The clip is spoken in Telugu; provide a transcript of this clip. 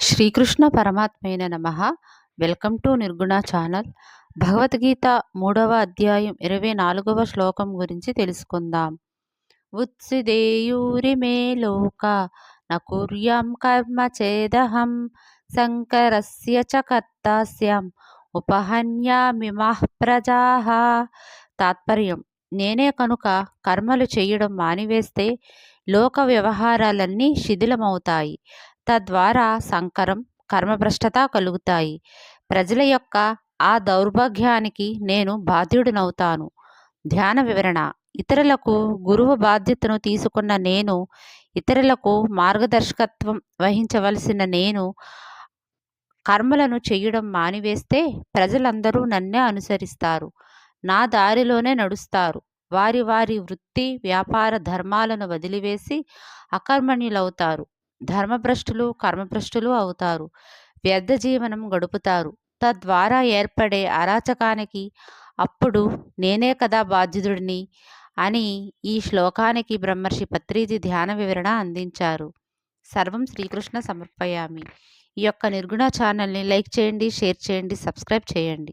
శ్రీకృష్ణ పరమాత్మేన నమః. వెల్కమ్ టు నిర్గుణ ఛానల్. భగవద్గీత 3వ అధ్యాయం 24వ శ్లోకం గురించి తెలుసుకుందాం. ఉత్సిదేయూరిమే లోక న కుర్యాం కర్మ చేదహం శంకరస్య చ కర్తాస్యం ఉపహన్యామిమః ప్రజాః. తాత్పర్యం: నేనే కనుక కర్మలు చేయడం మానివేస్తే లోక వ్యవహారాలన్నీ శిథిలమవుతాయి. తద్వారా సంకరం, కర్మభ్రష్టత కలుగుతాయి. ప్రజల యొక్క ఆ దౌర్భాగ్యానికి నేను బాధ్యుడినవుతాను. ధ్యాన వివరణ: ఇతరులకు గురువు బాధ్యతను తీసుకున్న నేను, ఇతరులకు మార్గదర్శకత్వం వహించవలసిన నేను కర్మలను చేయడం మానివేస్తే ప్రజలందరూ నన్నే అనుసరిస్తారు, నా దారిలోనే నడుస్తారు. వారి వారి వృత్తి వ్యాపార ధర్మాలను వదిలివేసి అకర్మణ్యులవుతారు. ధర్మభ్రష్టులు కర్మభ్రష్టులు అవుతారు. వ్యర్థ జీవనం గడుపుతారు. తద్వారా ఏర్పడే అరాచకానికి అప్పుడు నేనే కదా బాధ్యుడిని అని ఈ శ్లోకానికి బ్రహ్మర్షి పత్రిజీ ధ్యాన వివరణ అందించారు. సర్వం శ్రీకృష్ణ సమర్పయామి. ఈ యొక్క నిర్గుణ ఛానల్ని లైక్ చేయండి, షేర్ చేయండి, సబ్స్క్రైబ్ చేయండి.